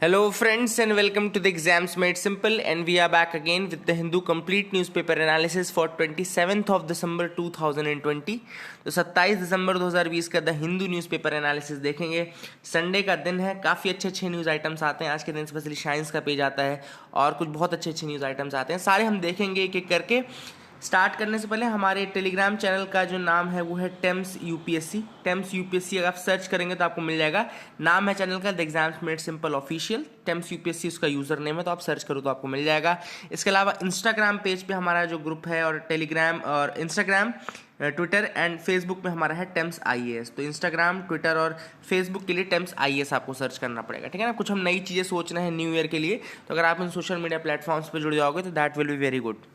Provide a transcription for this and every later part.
Hello friends and welcome to the Exams Made Simple, and we are back again with the Hindu complete newspaper analysis for 27th of December 2020। तो 27 दिसंबर 2020 का the Hindu newspaper analysis देखेंगे। Sunday का दिन है, काफ़ी अच्छे news items आते हैं आज के दिन, स्पेशली साइंस का पेज आता है और कुछ बहुत अच्छे न्यूज़ आइटम्स आते हैं, सारे हम देखेंगे एक एक करके। स्टार्ट करने से पहले हमारे टेलीग्राम चैनल का जो नाम है वो है टेम्स यूपीएससी। टेम्स यूपीएससी अगर आप सर्च करेंगे तो आपको मिल जाएगा। नाम है चैनल का the exams made simple official. TEMS UPSC उसका यूजर नेम है, तो आप सर्च करो तो आपको मिल जाएगा। इसके अलावा इंस्टाग्राम पेज पे हमारा जो ग्रुप है, और टेलीग्राम और इंस्टाग्राम, ट्विटर एंड फेसबुक पे हमारा है टेम्स आईएएस। तो इंस्टाग्राम, ट्विटर और फेसबुक के लिए टेम्स आईएएस आपको सर्च करना पड़ेगा, ठीक है ना। कुछ हम नई चीज़ें सोच रहे हैं न्यू ईयर के लिए, तो अगर आप इन सोशल मीडिया प्लेटफॉर्म्स पर जुड़ जाओगे तो that will be very good.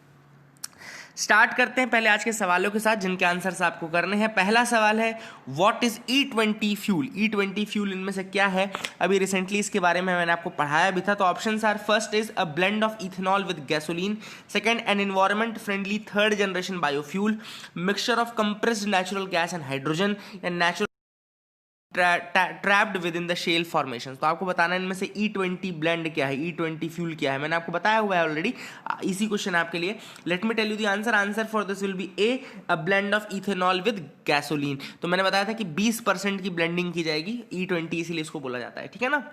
Start करते हैं पहले आज के सवालों के साथ, जिनके आंसर्स आपको करने हैं। पहला सवाल है what is E20 fuel. E20 fuel इनमें से क्या है? अभी रिसेंटली इसके बारे में मैंने आपको पढ़ाया भी था। तो options are, first is a blend of ethanol with gasoline, second an environment friendly third generation biofuel, mixture of compressed natural gas and hydrogen, and natural trapped within the shale formation. तो आपको बताना है इनमें से E20 blend क्या है, E20 fuel क्या है। मैंने आपको बताया हुआ है ऑलरेडी, इसी क्वेश्चन आपके लिए। Let me tell you the answer. Answer for this will be A, a blend of ethanol with gasoline. तो मैंने बताया था कि 20% की ब्लेंडिंग की जाएगी, E20 इसीलिए इसको बोला जाता है, ठीक है ना।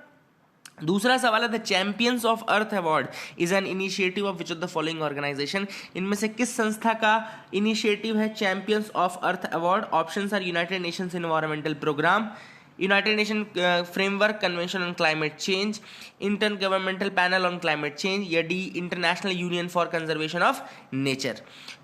दूसरा सवाल है the champions of Earth award is an initiative of which of the following organisation. इनमें से किस संस्था का इनिशिएटिव है champions of Earth award? Options are United Nations environmental programme, United Nation framework convention on climate change, inter governmental panel on climate change, या D international union for conservation of nature.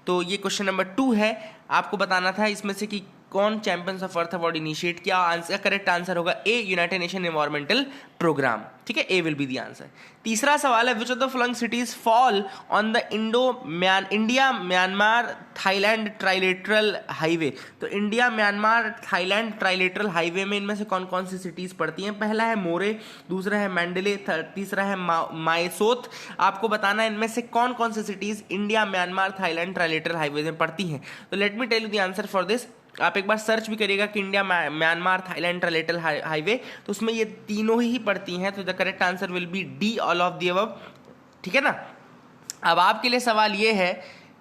तो ये question number 2 है। आपको बताना था इसमें से कि कौन champions of Earth award initiate किया। आंसर, करेक्ट आंसर होगा A, United Nation environmental programme, ठीक है। A will be the answer. तीसरा सवाल है which of the following cities fall on the India Myanmar Thailand trilateral highway. तो India Myanmar Thailand trilateral highway में इनमें से कौन कौन सी सिटीज पड़ती हैं? पहला है मोरे, दूसरा है मैंडले, तीसरा है मायसोत। आपको बताना है इनमें से कौन कौन सी cities India Myanmar Thailand trilateral highway में पड़ती हैं। तो let me tell you the answer for this. आप एक बार सर्च भी करिएगा कि India Myanmar Thailand trilateral highway, तो उसमें ये तीनों ही पड़ती हैं। तो the correct answer will be D, all of the above, ठीक है ना। अब आपके लिए सवाल ये है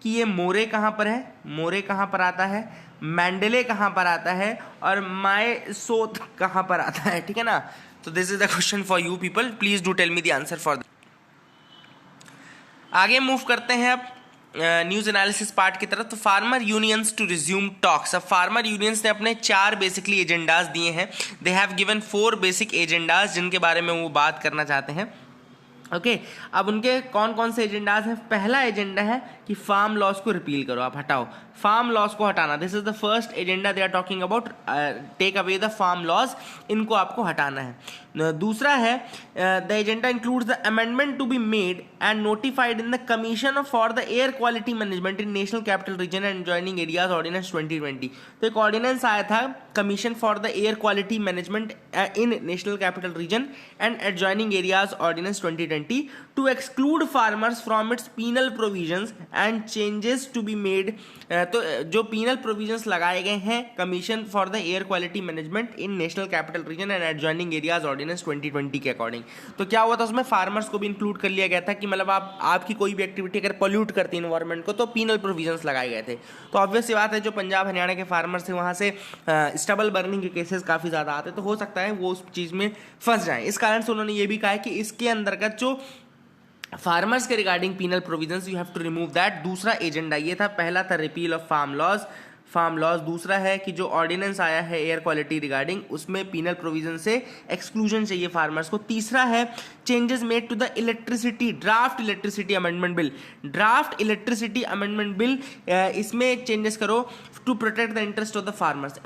कि ये मोरे कहाँ पर है, मोरे कहाँ पर आता है, मैंडले कहाँ पर आता है, और मायसोत कहाँ पर आता है, ठीक है ना। तो this is the question for you people, please do tell me the answer for. आगे मूव करते हैं अब न्यूज एनालिसिस पार्ट की तरफ। तो farmer unions to resume talks. अब फार्मर यूनियंस ने अपने 4 बेसिकली एजेंडाज दिए हैं। They have given 4 basic agendas जिनके बारे में वो बात करना चाहते हैं, ओके। अब उनके कौन कौन से एजेंडाज हैं? पहला एजेंडा है कि फार्म लॉस को रिपील करो, आप हटाओ, फार्म लॉस को हटाना। This is the first agenda they are talking about, take away the farm laws, इनको आपको हटाना है। दूसरा है the agenda includes the amendment to be made and notified in the commission for the air quality management in national capital region and joining areas ordinance 2020। तो एक ordinance आया था, commission for the air quality management in national capital region and adjoining areas ordinance 2020 to exclude farmers from its penal provisions and changes to be made. तो जो penal provisions लगाए गए हैं commission for the air quality management in national capital region and adjoining areas ordinance 2020 के according, तो क्या हुआ था उसमें फार्मर्स को भी इंक्लूड कर लिया गया था कि मतलब आपकी कोई भी एक्टिविटी अगर पोल्यूट करती है एनवायरमेंट को तो पीनल प्रोविजंस लगाए गए थे। तो ऑब्वियस सी बात है, जो पंजाब हरियाणा के फार्मर्स थे वहाँ से स्टबल बर्निंग के केसेस काफ़ी ज़्यादा आते, तो हो सकता है वो उस चीज़ में फंस जाएं। इस कारण से उन्होंने ये भी कहा है कि इसके अंतर्गत जो फार्मर्स के regarding penal provisions you have to remove that. दूसरा एजेंडा ये था, पहला था रिपील ऑफ फार्म लॉज, दूसरा है कि जो ऑर्डिनेंस आया है एयर क्वालिटी रिगार्डिंग उसमें पीनल प्रोविजन से एक्सक्लूजन चाहिए फार्मर्स को। तीसरा है changes made to the electricity draft electricity amendment bill. Draft electricity amendment bill, इसमें चेंजेस करो to protect the interest of the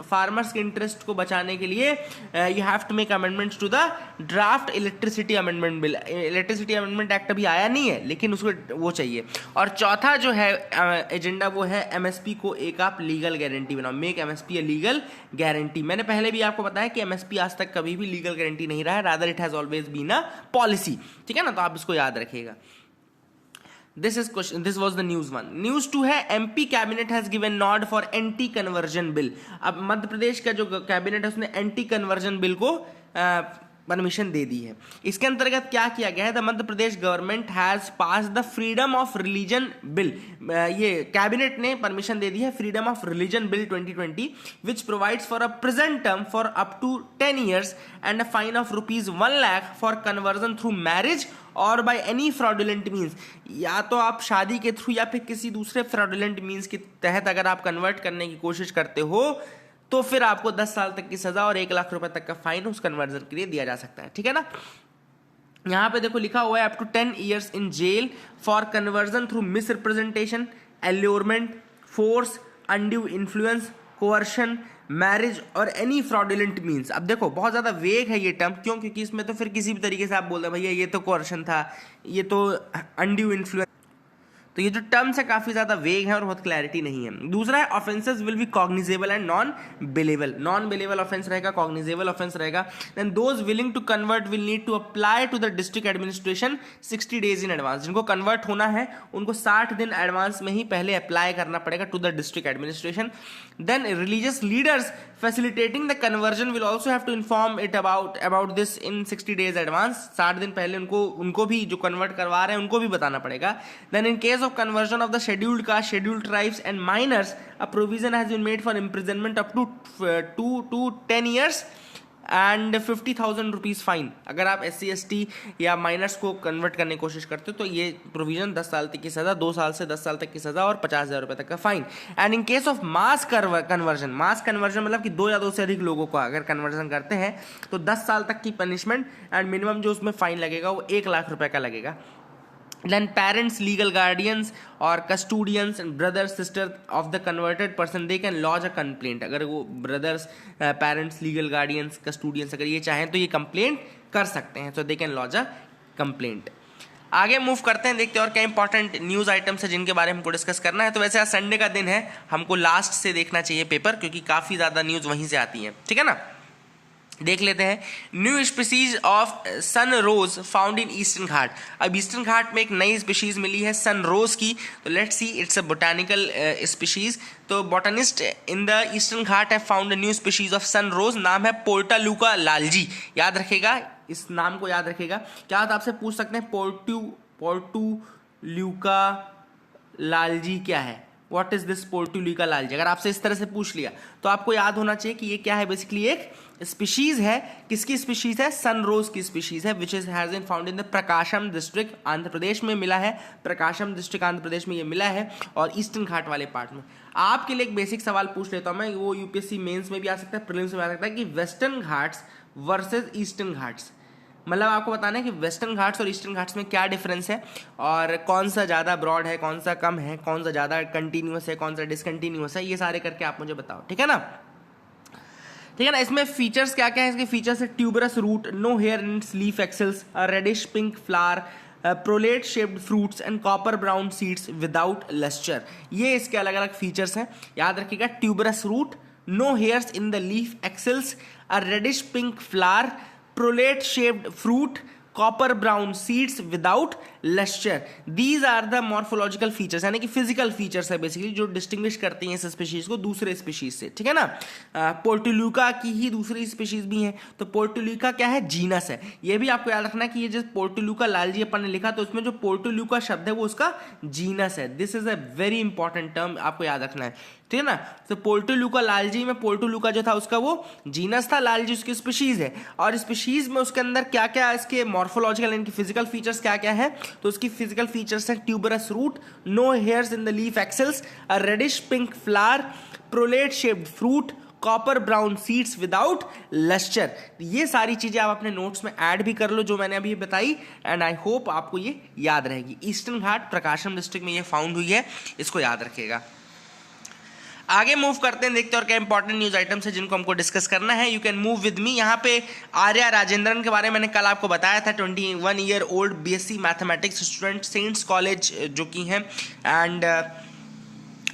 farmers के इंटरेस्ट को बचाने के लिए you have to make amendments to the draft electricity amendment bill. Electricity amendment act अभी आया नहीं है लेकिन उसको वो चाहिए। और चौथा जो है एजेंडा वो है एमएसपी को एक आप लीगल गारंटी बनाओ, make MSP a legal guarantee. मैंने पहले भी आपको बताया कि एमएसपी आज तक कभी भी लीगल गारंटी नहीं रहा है, rather it has always been a policy, ठीक है ना। तो आप इसको याद रखिएगा। This was the news 1। News 2 है MP cabinet has given nod for anti conversion bill. अब मध्य प्रदेश का जो कैबिनेट है उसने एंटी कन्वर्जन बिल को परमिशन दे दी है। इसके अंतर्गत क्या किया गया है, the Madhya Pradesh government has pass the freedom of religion bill, ये कैबिनेट ने परमिशन दे दी है freedom of religion bill 2020 which provides for a prison term for up to 10 years and a fine of ₹1 lakh for conversion through marriage or by any fraudulent means. या तो आप शादी के थ्रू या फिर किसी दूसरे फ्रॉडुलेंट मीन्स के तहत अगर आप कन्वर्ट करने की कोशिश करते हो तो फिर आपको 10 साल तक की सजा और 1 लाख रुपए तक का फाइन उस कन्वर्जन के लिए दिया जा सकता है, ठीक है ना। यहां पे देखो लिखा हुआ है up to 10 years in jail for conversion through misrepresentation, allurement, force, undue influence, coercion, marriage और एनी फ्रॉडुलेंट मीन्स। अब देखो बहुत ज्यादा वेग है ये टर्म, क्यों? क्योंकि इसमें तो फिर किसी भी तरीके से आप बोल रहे भैया ये तो कोअर्शन था, ये तो अनड्यू इन्फ्लुएंस, तो ये जो टर्म्स है काफी ज्यादा वेग है और बहुत क्लैरिटी नहीं है। दूसरा है offences will be cognizable and non bailable. Non bailable offence रहेगा, कॉग्निजेबल ऑफेंस रहेगा। Then those willing to convert will need to apply to the district administration 60 days in advance. जिनको कन्वर्ट होना है उनको 60 दिन एडवांस में ही पहले अप्लाई करना पड़ेगा to the district administration. Then religious leaders facilitating the conversion will also have to inform it about this in 60 days advance. 60 दिन पहले उनको भी जो कन्वर्ट करवा रहे हैं उनको भी बताना पड़ेगा। Then in case of conversion of the scheduled caste, scheduled tribes and minors, a provision has been made for imprisonment up to 2 to 10 years and 50,000 rupees fine। अगर आप SC/ST या माइनर्स को कन्वर्ट करने की कोशिश करते हो तो ये प्रोविजन 10 साल तक की सजा, 2 साल से 10 साल तक की सजा और 50,000 रुपए तक का fine. And in case of mass conversion, mass conversion मतलब कि 2 या 2 से अधिक लोगों को अगर कन्वर्जन करते हैं तो 10 साल तक की पनिशमेंट एंड मिनिमम जो उसमें फाइन लगेगा वो 1 लाख रुपए का लगेगा। Then parents, legal guardians or custodians and brothers, sister of the converted person, they can lodge a complaint। अगर वो brothers, parents, legal guardians, custodians अगर ये चाहें तो ये complaint कर सकते हैं, तो they can lodge a complaint। आगे मूव करते हैं, देखते हैं और क्या इंपॉर्टेंट न्यूज़ आइटम्स है जिनके बारे में हमको डिस्कस करना है। तो वैसे आज संडे का दिन है, हमको लास्ट से देखना चाहिए पेपर क्योंकि काफ़ी ज़्यादा न्यूज़ वहीं से आती है, ठीक है ना। देख लेते हैं new species of sun rose found in eastern Ghat. अब ईस्टर्न घाट में एक नई स्पीशीज मिली है सन रोज की, तो let's see it's a botanical species. तो botanist in the eastern Ghat है found a new species of sun rose, नाम है पोर्टालुका लालजी। याद रखेगा, इस नाम को याद रखेगा। क्या आप आपसे पूछ सकते हैं पोर्टुल्यूका लालजी क्या है, व्हाट इज दिस पोर्टुल्यूका लालजी? अगर आपसे इस तरह से पूछ लिया तो आपको याद होना चाहिए कि ये क्या है, बेसिकली एक स्पीशीज है। किसकी स्पीशीज है? सनरोज की स्पीशीज है which is has been found in the Prakasam district, Andhra Pradesh में मिला है। प्रकाशम डिस्ट्रिक्ट आंध्र प्रदेश में ये मिला है और ईस्टर्न घाट वाले पार्ट में। आपके लिए एक बेसिक सवाल पूछ लेता हूं मैं, वो यूपीएससी मेंस में भी आ सकता है, प्रीलिम्स में आ सकता है, कि western Ghats versus eastern Ghats, मतलब आपको बताना है कि वेस्टर्न घाट्स और ईस्टर्न घाट्स में क्या डिफरेंस है और कौन सा ज़्यादा ब्रॉड है, कौन सा कम है, कौन सा ज़्यादा कंटिन्यूअस है, कौन सा डिसकंटिन्यूअस है, ये सारे करके आप मुझे बताओ, ठीक है ना। ठीक है ना। इसमें फीचर्स क्या क्या है? इसके फीचर्स है tuberous root, no hair in its leaf axils, reddish pink flower, prolate shaped fruits and copper brown seeds without lustre. ये इसके अलग अलग फीचर्स हैं, याद रखिएगा। Tuberous root, no hairs in the leaf axils, a reddish pink flower, prolate shaped fruit, copper brown seeds without lustre. These are the morphological features, यानी कि physical features है बेसिकली जो डिस्टिंग्विश करती हैं इस स्पीशीज को दूसरे स्पीशीज से, ठीक है ना। पोर्टुल्यूका की ही दूसरी स्पीशीज भी हैं, तो पोर्टुल्यूका क्या है? जीनस है। ये भी आपको याद रखना है कि ये जो पोर्टुल्यूका लालजी अपन ने लिखा तो उसमें जो पोर्टुल्यूका शब्द है वो उसका जीनस है। This is a very important term, आपको याद रखना है, ठीक है ना। तो पोर्टुल्यूका लालजी में पोर्टुल्यूका जो था उसका वो जीनस था, लालजी उसकी स्पीशीज है। और स्पीशीज में उसके अंदर क्या क्या इसके मॉर्फोलॉजिकल यानी कि फिजिकल फीचर्स क्या क्या है? तो उसकी फिजिकल फीचर्स है tuberous root, no hairs in the leaf axils, a reddish pink flower, prolate shaped fruit, copper brown seeds without lustre. ये सारी चीजें आप अपने नोट्स में ऐड भी कर लो जो मैंने अभी बताई, एंड आई होप आपको ये याद रहेगी। ईस्टर्न घाट प्रकाशम डिस्ट्रिक्ट में ये फाउंड हुई है, इसको याद रखिएगा। आगे मूव करते हैं, देखते हैं और क्या इंपॉर्टेंट न्यूज आइटम्स है जिनको हमको डिस्कस करना है। You can move with me. यहाँ पे आर्या राजेंद्रन के बारे में मैंने कल आपको बताया था, 21 year old BSc mathematics student, saints college जो की हैं, एंड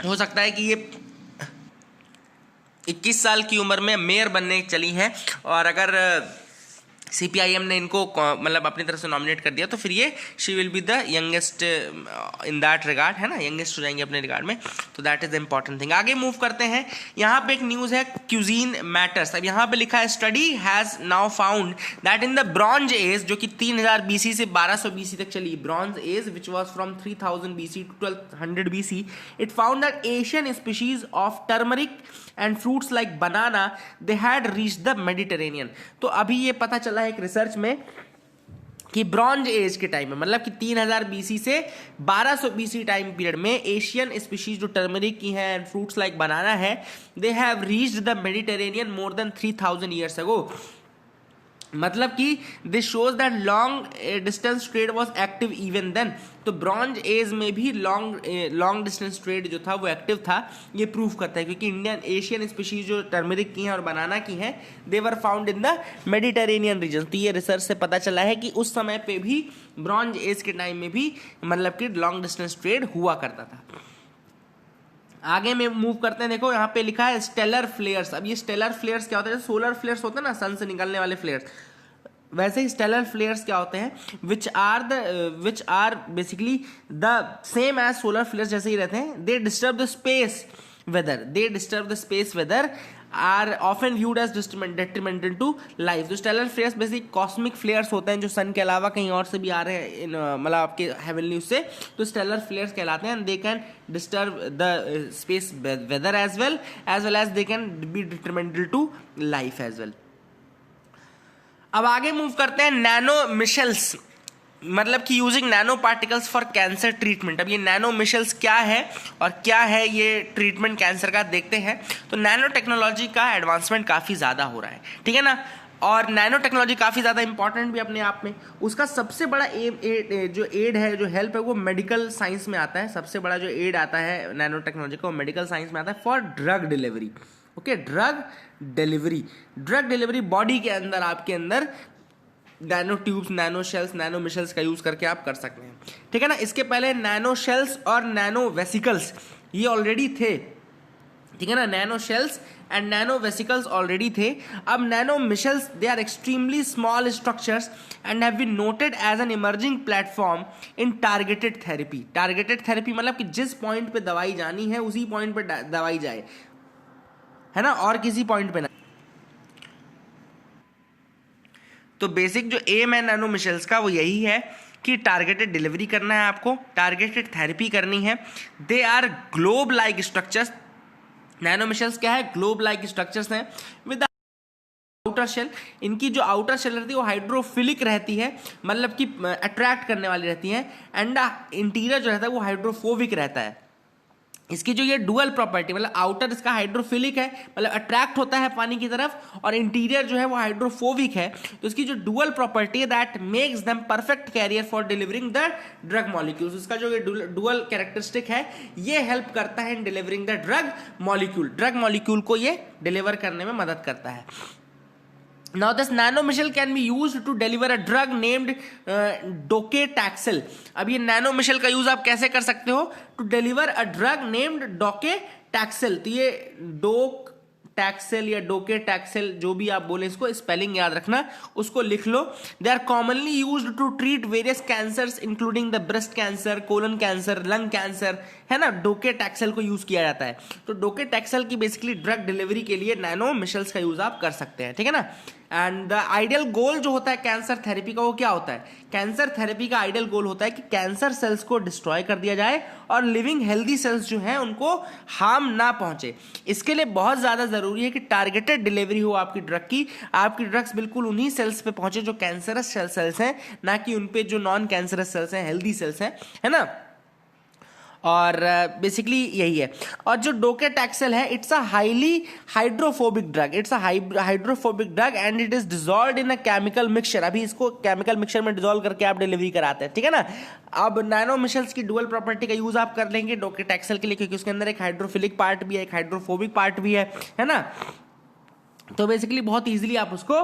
हो सकता है कि ये 21 साल की उम्र में मेयर बनने चली हैं। और अगर CPIM ने इनको मतलब अपनी तरफ से नॉमिनेट कर दिया, तो फिर ये she will be the youngest in that regard, है ना, यंगेस्ट हो जाएंगे अपने रिगार्ड में, तो that is the important thing. आगे मूव करते हैं, यहाँ पे एक न्यूज़ है क्यूजीन मैटर्स। अब यहाँ पे लिखा है study has now found that in the bronze age, जो कि 3000 BC से 1200 BC तक चली, bronze age which was from 3000 BC to 1200 BC, it found that Asian species of turmeric and fruits like banana they had reached the Mediterranean. तो अभी ये पता चला है एक रिसर्च में कि ब्रॉन्ज एज के टाइम में, मतलब कि 3000 BC से 1200 BC टाइम पीरियड में एशियन स्पीशीज जो टर्मरिक की हैं एंड फ्रूट्स लाइक बनाना है, they have reached the Mediterranean more than 3000 years ago. मतलब कि this shows that long distance trade was active even then. तो ब्रॉन्ज एज में भी लॉन्ग डिस्टेंस ट्रेड जो था वो एक्टिव था, ये प्रूव करता है, क्योंकि इंडियन एशियन स्पीशीज जो टर्मरिक की हैं और बनाना की हैं, they were found in the Mediterranean region. तो ये रिसर्च से पता चला है कि उस समय पे भी ब्रॉन्ज एज के टाइम में भी मतलब कि लॉन्ग डिस्टेंस ट्रेड हुआ करता था। आगे में मूव करते हैं, देखो यहाँ पे लिखा है स्टेलर फ्लेयर्स। अब ये स्टेलर फ्लेयर्स क्या होता है? सोलर फ्लेयर्स होते हैं ना, सन से निकलने वाले फ्लेयर्स, वैसे ही स्टेलर फ्लेयर्स क्या होते हैं? Which are basically the same as solar flares जैसे ही रहते हैं। They disturb the space weather are often viewed as detrimental to life. जो stellar flares basic cosmic flares होते हैं जो सन के अलावा कहीं और से भी आ रहे हैं, मतलब आपके हेवनली उससे, तो स्टेलर फ्लेयर्स कहलाते हैं। They can disturb the space weather as well as they can be detrimental to life as well. अब आगे मूव करते हैं नैनो मिशेल्स, मतलब कि using nano particles for cancer treatment. अब ये नैनो मिशेल्स क्या है और क्या है ये ट्रीटमेंट कैंसर का, देखते हैं। तो नैनो टेक्नोलॉजी का एडवांसमेंट काफ़ी ज़्यादा हो रहा है, ठीक है ना, और नैनो टेक्नोलॉजी काफ़ी ज़्यादा इंपॉर्टेंट भी अपने आप में। उसका सबसे बड़ा जो एड है, जो हेल्प है, वो मेडिकल साइंस में आता है। सबसे बड़ा जो एड आता है नैनो टेक्नोलॉजी का, वो मेडिकल साइंस में आता है for drug delivery. Okay, drug delivery body के अंदर, आपके अंदर nano tubes, nano shells, nano Michels का यूज करके आप कर सकते हैं, ठीक है ना। इसके पहले नैनो शेल्स और नैनो वेसिकल्स ये ऑलरेडी थे, ठीक है ना। Nano shells and nano vesicles already थे। अब nano micelles, they are extremely small structures and have been noted as an emerging platform in targeted therapy. Targeted therapy मतलब कि जिस पॉइंट पे दवाई जानी है उसी पॉइंट पे दवाई जाए, है ना, और किसी पॉइंट पे ना। तो बेसिक जो एम है नैनो मिशेल्स का वो यही है कि टारगेटेड डिलीवरी करना है आपको, टारगेटेड थेरेपी करनी है। They are globe like structures. Nano micelles क्या है? ग्लोब लाइक स्ट्रक्चर्स हैं विद आउटर शेल। इनकी जो आउटर शेल रहती है वो हाइड्रोफिलिक रहती है, मतलब कि अट्रैक्ट करने वाली रहती है, एंड इंटीरियर जो रहता है वो हाइड्रोफोबिक रहता है। इसकी जो ये डुअल प्रॉपर्टी, मतलब आउटर इसका हाइड्रोफिलिक है, मतलब अट्रैक्ट होता है पानी की तरफ, और इंटीरियर जो है वो हाइड्रोफोबिक है। तो इसकी जो डुअल प्रॉपर्टी है that makes them perfect carrier for delivering the drug molecules. इसका जो ये डुअल कैरेक्टरिस्टिक है ये हेल्प करता है इन डिलीवरिंग द ड्रग मॉलिक्यूल को ये डिलीवर करने में मदद करता है। Now this nanomishel can be used to deliver a drug named docetaxel. अब ये nanomishel का यूज आप कैसे कर सकते हो? To deliver a drug named docetaxel. तो ये docetaxel या docetaxel जो भी आप बोले, इसको स्पेलिंग याद रखना, उसको लिख लो। They are commonly used to treat various cancers including the breast cancer, colon cancer, lung cancer, है ना। docetaxel को यूज किया जाता है। तो docetaxel की बेसिकली ड्रग डिलीवरी के लिए नैनो मिशेल्स का यूज आप कर सकते हैं, ठीक है ना। एंड द आइडियल गोल जो होता है कैंसर थेरेपी का, वो क्या होता है? कैंसर थेरेपी का आइडियल गोल होता है कि कैंसर सेल्स को डिस्ट्रॉय कर दिया जाए और लिविंग हेल्दी सेल्स जो हैं उनको हार्म ना पहुंचे। इसके लिए बहुत ज़्यादा ज़रूरी है कि टारगेटेड डिलीवरी हो आपकी ड्रग की। आपकी ड्रग्स बिल्कुल उन्हीं सेल्स पे पहुंचे जो कैंसरस सेल्स हैं, ना कि उन पे जो नॉन कैंसरस सेल्स हैं, हेल्दी सेल्स हैं, है ना। और बेसिकली यही है। और जो डोकेटैक्सेल है, it's a highly hydrophobic drug, and it is dissolved in a chemical mixture. अभी इसको केमिकल मिक्सचर में डिजॉल्व करके आप डिलीवरी कराते हैं, ठीक है ना। अब नैनो मिशेल्स की डुअल प्रॉपर्टी का यूज आप कर लेंगे डोकेटैक्सेल के लिए, क्योंकि उसके अंदर एक हाइड्रोफिलिक पार्ट भी है, एक हाइड्रोफोबिक पार्ट भी है ना। तो बेसिकली बहुत इजीली आप उसको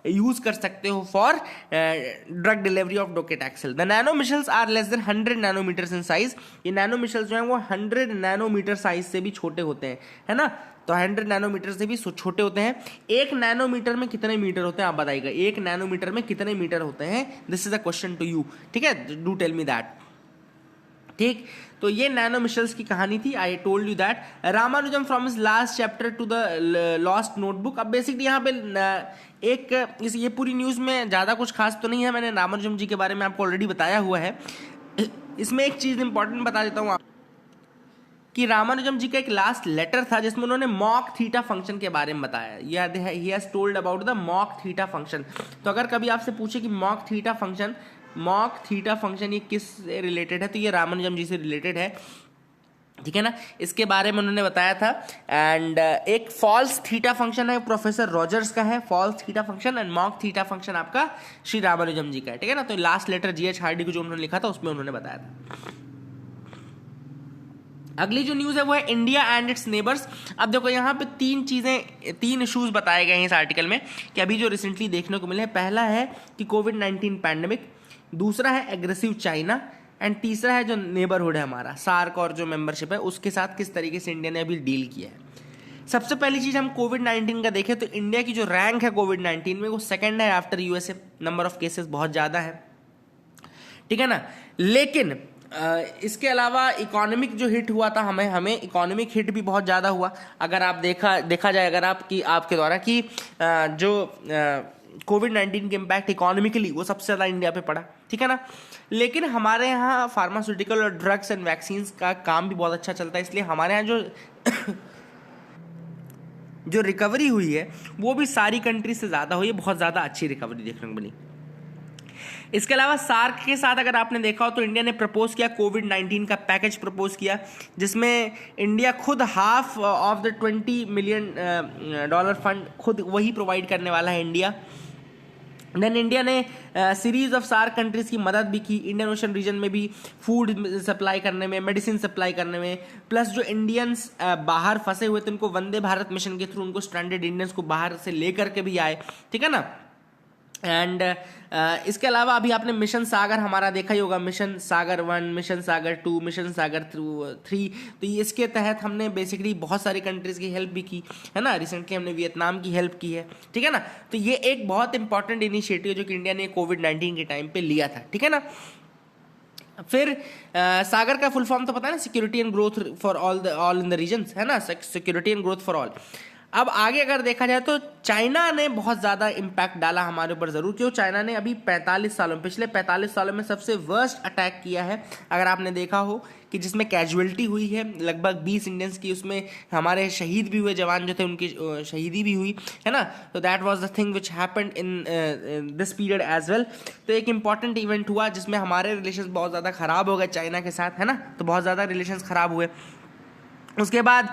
यूज कर सकते हो for drug delivery of docetaxel. The nano micelles are less than 100 nanometers in size. ये नैनो मिशल्स जो हैं वो 100 नैनोमीटर साइज से भी छोटे होते हैं, है ना। तो 100 नैनोमीटर से भी छोटे होते हैं। एक नैनोमीटर में कितने मीटर होते हैं आप बताइएगा, एक नैनोमीटर में कितने मीटर होते हैं? This is a question to you, ठीक है, डू टेल मी दैट। ठीक, तो ये नैनो मिशल्स की कहानी थी। I told you that Ramanujan from his last chapter two the lost notebook. अब बेसिकली यहाँ पे ये पूरी न्यूज़ में ज़्यादा कुछ खास तो नहीं है, मैंने रामानुजम जी के बारे में आपको ऑलरेडी बताया हुआ है। इसमें एक चीज़ इंपॉर्टेंट बता देता हूँ कि रामानुजम जी का एक लास्ट लेटर था जिसमें उन्होंने मॉक थीटा फंक्शन के बारे में बताया। He has told about the mock theta function. तो अगर कभी आपसे पूछे कि मॉक थीटा फंक्शन ये किस से रिलेटेड है, तो ये रामानुजम जी से रिलेटेड है, ठीक है ना। इसके बारे में उन्होंने बताया था। एंड एक फॉल्स थीटा फंक्शन है प्रोफेसर रॉजर्स का है, false theta function, and mock theta function आपका श्री रामानुजम जी का है, ठीक है ना। तो लास्ट लेटर जीएच हार्डी को जो उन्होंने लिखा था उसमें उन्होंने बताया था। अगली जो न्यूज़ है वो है इंडिया एंड इट्स नेबर्स। अब देखो यहाँ पे तीन इश्यूज बताए गए हैं इस आर्टिकल में कि अभी जो रिसेंटली देखने को मिले हैं। पहला है कि कोविड-19 पैंडेमिक, दूसरा है एग्रेसिव चाइना, एंड तीसरा है जो नेबरहुड है हमारा सार्क और जो मेंबरशिप है उसके साथ किस तरीके से इंडिया ने अभी डील किया है। सबसे पहली चीज़ हम कोविड-19 का देखें तो इंडिया की जो रैंक है कोविड-19 में वो सेकेंड है after USA. Number of cases बहुत ज़्यादा है, ठीक है ना। लेकिन इसके अलावा इकोनॉमिक जो हिट हुआ था हमें इकोनॉमिक हिट भी बहुत ज़्यादा हुआ। अगर आप देखा जाए अगर आपके द्वारा कि जो कोविड-19 के इम्पैक्ट इकोनॉमिकली वो सबसे ज़्यादा इंडिया पे पड़ा, ठीक है ना। लेकिन हमारे यहाँ फार्मास्यूटिकल और ड्रग्स एंड वैक्सीन का काम भी बहुत अच्छा चलता है, इसलिए हमारे यहाँ जो रिकवरी हुई है वो भी सारी कंट्री से ज़्यादा हुई है, बहुत ज़्यादा अच्छी रिकवरी देखने को मिली। इसके अलावा सार्क के साथ अगर आपने देखा हो तो इंडिया ने प्रपोज किया कोविड-19 का पैकेज प्रपोज किया, जिसमें इंडिया खुद half of the $20 million fund खुद वही प्रोवाइड करने वाला है इंडिया। देन इंडिया ने सीरीज ऑफ सार्क कंट्रीज की मदद भी की इंडियन ओशन रीजन में भी, फूड सप्लाई करने में, मेडिसिन सप्लाई करने में, प्लस जो इंडियंस बाहर फंसे हुए थे उनको वंदे भारत मिशन के थ्रू उनको स्ट्रैंडेड इंडियंस को बाहर से लेकर के भी आए, ठीक है ना। एंड इसके अलावा अभी आपने मिशन सागर हमारा देखा ही होगा, मिशन सागर 1, मिशन सागर 2, मिशन सागर 3। तो इसके तहत हमने बेसिकली बहुत सारी कंट्रीज़ की हेल्प भी की, है ना। रिसेंटली हमने वियतनाम की हेल्प की है, ठीक है ना। तो ये एक बहुत इंपॉर्टेंट इनिशिएटिव जो कि इंडिया ने कोविड-19 के टाइम पे लिया था, ठीक है ना। फिर सागर का फुल फॉर्म तो पता है ना, security and growth for all in the regions, है ना, security and growth for all. अब आगे अगर देखा जाए तो चाइना ने बहुत ज़्यादा इम्पैक्ट डाला हमारे ऊपर ज़रूर। क्यों? चाइना ने अभी पिछले 45 सालों में सबसे वर्स्ट अटैक किया है, अगर आपने देखा हो कि जिसमें कैजुअलिटी हुई है लगभग 20 इंडियंस की, उसमें हमारे शहीद भी हुए, जवान जो थे उनकी शहीदी भी हुई, है ना। तो that was the thing which happened in this period as well. तो एक इंपॉर्टेंट इवेंट हुआ जिसमें हमारे रिलेशंस बहुत ज़्यादा ख़राब हो गए चाइना के साथ, है ना। तो बहुत ज़्यादा रिलेशंस ख़राब हुए। उसके बाद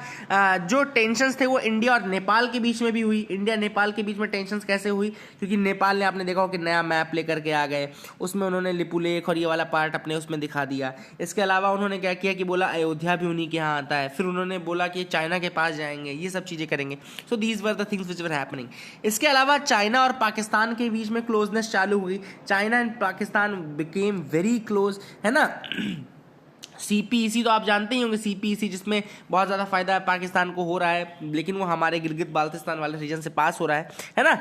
जो टेंशन्स थे वो इंडिया और नेपाल के बीच में भी हुई। इंडिया नेपाल के बीच में टेंशन्स कैसे हुई? क्योंकि नेपाल ने, आपने देखा हो कि नया मैप लेकर के आ गए, उसमें उन्होंने लिपुलेख और ये वाला पार्ट अपने उसमें दिखा दिया। इसके अलावा उन्होंने क्या किया कि बोला अयोध्या भी उन्हीं के यहाँ आता है, फिर उन्होंने बोला कि चाइना के पास जाएंगे, ये सब चीज़ें करेंगे। So these were the things which were happening. इसके अलावा चाइना और पाकिस्तान के बीच में क्लोजनेस चालू हुई। China and Pakistan became very close, है ना। CPEC तो आप जानते ही होंगे, CPEC जिसमें बहुत ज़्यादा फायदा पाकिस्तान को हो रहा है, लेकिन वो हमारे गिलगित बाल्टिस्तान वाले रीजन से पास हो रहा है ना।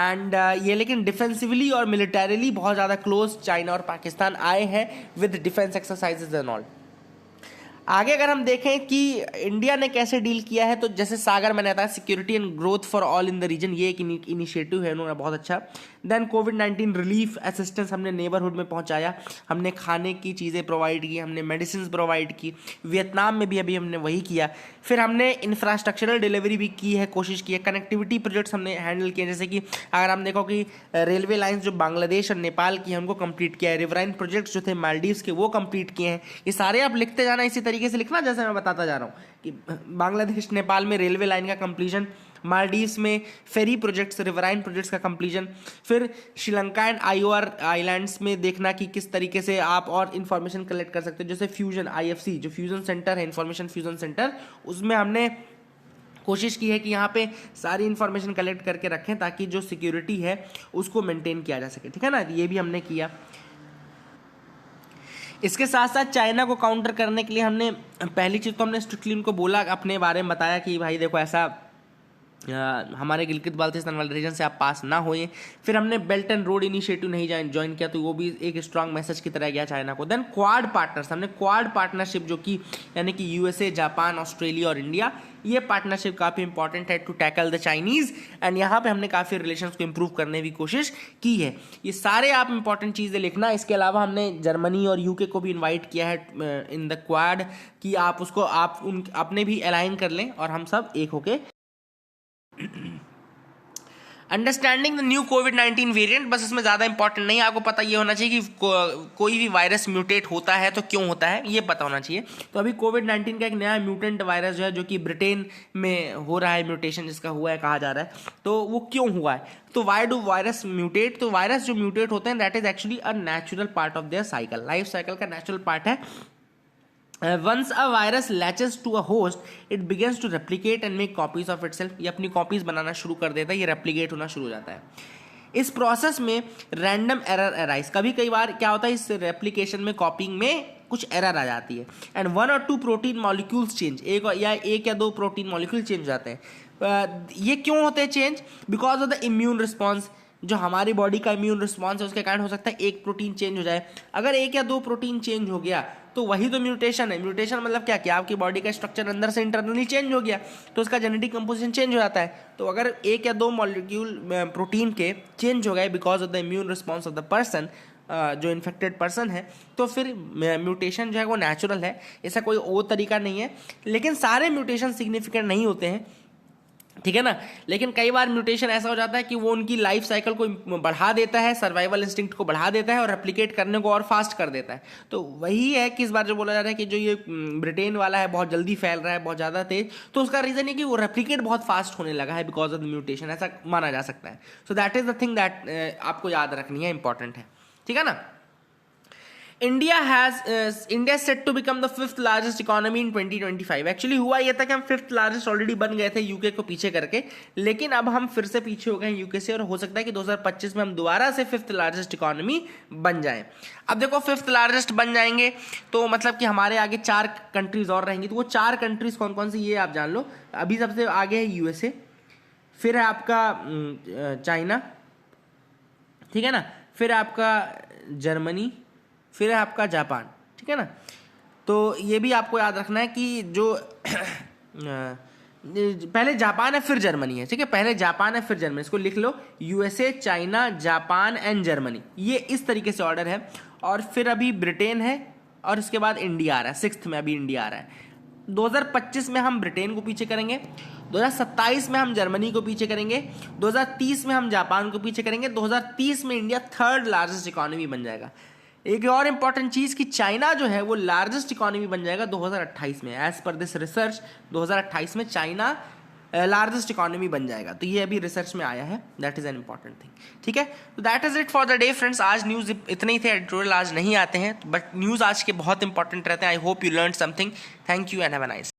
एंड ये लेकिन डिफेंसिवली और मिलिटरीली बहुत ज़्यादा क्लोज चाइना और पाकिस्तान आए हैं with defence exercises and all. आगे अगर हम देखें कि इंडिया ने कैसे डील किया है, तो जैसे सागर मैंने बताया, security and growth for all in the region, ये एक इनिशिएटिव है उन्होंने बहुत अच्छा। देन कोविड-19 रिलीफ असिस्टेंस हमने नेबरहुड में पहुंचाया, हमने खाने की चीज़ें प्रोवाइड की, हमने मेडिसिन प्रोवाइड की। वियतनाम में भी अभी हमने वही किया। फिर हमने इंफ्रास्ट्रक्चरल डिलीवरी भी की है, कोशिश की है। कनेक्टिविटी प्रोजेक्ट्स हमने हैंडल किए, जैसे कि अगर हम देखो कि रेलवे लाइन्स जो बांग्लादेश और नेपाल की हैं उनको कंप्लीट किया है। रिवराइन प्रोजेक्ट्स जो थे मालदीव्स के वो कंप्लीट किए हैं। ये सारे आप लिखते जाना, इसी तरीके से लिखना जैसे मैं बताता जा रहा हूँ कि बांग्लादेश नेपाल में रेलवे लाइन का कंप्लीशन, मालदीव्स में फेरी प्रोजेक्ट्स, रिवराइन प्रोजेक्ट्स का कंप्लीशन, फिर श्रीलंका एंड IOR आइलैंड्स में देखना कि किस तरीके से आप और इन्फॉर्मेशन कलेक्ट कर सकते हो। जैसे फ्यूजन IFC जो फ्यूजन सेंटर है, इंफॉर्मेशन फ्यूजन सेंटर, उसमें हमने कोशिश की है कि यहाँ पे सारी इन्फॉर्मेशन कलेक्ट करके रखें ताकि जो सिक्योरिटी है उसको मेंटेन किया जा सके, ठीक है ना। ये भी हमने किया। इसके साथ साथ चाइना को काउंटर करने के लिए हमने पहली चीज़ तो हमने स्ट्रिक्टली उनको बोला, अपने बारे में बताया कि भाई देखो ऐसा हमारे गिलगित बाल्टिस्तान वाले रीजन से आप पास ना होइए। फिर हमने बेल्ट एंड रोड इनिशिएटिव नहीं ज्वाइन किया, तो वो भी एक स्ट्रांग मैसेज की तरह गया चाइना को। देन क्वाड पार्टनर्स, हमने क्वाड पार्टनरशिप जो कि यानी कि यूएसए, जापान, ऑस्ट्रेलिया और इंडिया, ये पार्टनरशिप काफ़ी इंपॉर्टेंट है to tackle the Chinese, and यहाँ पे हमने काफ़ी रिलेशंस को इंप्रूव करने की कोशिश की है। ये सारे आप इंपॉर्टेंट चीज़ें लिखना। इसके अलावा हमने जर्मनी और यूके को भी इन्वाइट किया है इन द क्वाड कि आप उसको आप उन अपने भी अलाइन कर लें और हम सब एक होके। Understanding the new covid variant, बस इसमें ज़्यादा इंपॉर्टेंट नहीं है, आपको पता ये होना चाहिए कि कोई भी वायरस म्यूटेट होता है तो क्यों होता है ये पता होना चाहिए। तो अभी कोविड-19 का एक नया म्यूटेंट वायरस जो है जो कि ब्रिटेन में हो रहा है, म्यूटेशन जिसका हुआ है कहा जा रहा है, तो वो क्यों हुआ है, तो वाई डू वायरस म्यूटेट। तो वायरस जो म्यूटेट होते हैं that is actually a natural part of their cycle, life cycle का नेचुरल पार्ट है। Once a virus latches to a host, it begins to replicate and make copies of itself. ये अपनी copies बनाना शुरू कर देता है, ये रेप्लिकेट होना शुरू हो जाता है। इस प्रोसेस में रैंडम एरर अराइज, कई बार क्या होता है इस रेप्लिकेशन में, कॉपिंग में कुछ एरर आ जाती है, and 1 or 2 protein molecules change, एक या दो प्रोटीन मॉलिक्यूल चेंज हो जाते हैं। ये क्यों होते हैं change? Because of the immune response, जो हमारी बॉडी का इम्यून रिस्पॉन्स है उसके कारण हो सकता है एक प्रोटीन चेंज हो जाए। अगर एक या दो प्रोटीन चेंज हो गया तो वही तो म्यूटेशन है। म्यूटेशन मतलब क्या, कि आपकी बॉडी का स्ट्रक्चर अंदर से इंटरनली चेंज हो गया तो उसका जेनेटिक कंपोजिशन चेंज हो जाता है। तो अगर एक या दो मॉलिक्यूल प्रोटीन के चेंज हो गए because of the immune response of the person, जो इन्फेक्टेड पर्सन है, तो फिर म्यूटेशन जो है वो नेचुरल है, ऐसा कोई और तरीका नहीं है। लेकिन सारे म्यूटेशन सिग्निफिकेंट नहीं होते हैं, ठीक है ना। लेकिन कई बार म्यूटेशन ऐसा हो जाता है कि वो उनकी लाइफ साइकिल को बढ़ा देता है, सर्वाइवल इंस्टिंक्ट को बढ़ा देता है और रेप्लिकेट करने को और फास्ट कर देता है। तो वही है कि इस बार जो बोला जा रहा है कि जो ये ब्रिटेन वाला है बहुत जल्दी फैल रहा है, बहुत ज़्यादा तेज, तो उसका रीज़न है कि वो रेप्लिकेट बहुत फास्ट होने लगा है बिकॉज ऑफ द म्यूटेशन, ऐसा माना जा सकता है। So that is the thing that आपको याद रखनी है, इंपॉर्टेंट है, ठीक है ना। India set to become the 5th largest economy in 2025। Actually हुआ ये था कि हम 5th लार्जेस्ट ऑलरेडी बन गए थे यूके को पीछे करके, लेकिन अब हम फिर से पीछे हो गए यूके से, और हो सकता है कि 2025 में हम दोबारा से 5th लार्जेस्ट इकोनॉमी बन जाएं। अब देखो 5th लार्जेस्ट बन जाएंगे तो मतलब कि हमारे आगे 4 कंट्रीज और रहेंगी, तो वो 4 कंट्रीज कौन कौन सी ये आप जान लो। अभी सबसे आगे है यूएसए, फिर है आपका चाइना, ठीक है ना, फिर आपका जर्मनी, फिर है आपका जापान, ठीक है ना। तो ये भी आपको याद रखना है कि जो पहले जापान है फिर जर्मनी है, ठीक है, पहले जापान है फिर जर्मनी, इसको लिख लो, USA, China, Japan and Germany, ये इस तरीके से ऑर्डर है। और फिर अभी ब्रिटेन है और इसके बाद इंडिया आ रहा है, 6th में अभी इंडिया आ रहा है। 2025 में हम ब्रिटेन को पीछे करेंगे, 2027 में हम जर्मनी को पीछे करेंगे, 2030 में हम जापान को पीछे करेंगे, 2030 में इंडिया 3rd लार्जेस्ट इकोनॉमी बन जाएगा। एक और इंपॉर्टेंट चीज़ कि चाइना जो है वो लार्जेस्ट इकोनॉमी बन जाएगा 2028 में, एज पर दिस रिसर्च 2028 में चाइना लार्जेस्ट इकोनॉमी बन जाएगा। तो ये अभी रिसर्च में आया है, that is an important thing, ठीक है। तो that is it for the day friends. आज न्यूज़ इतने ही थे, एडिटोरियल आज नहीं आते हैं, बट न्यूज़ आज के बहुत इंपॉर्टेंट रहते हैं। I hope you learn something. Thank you and have a nice.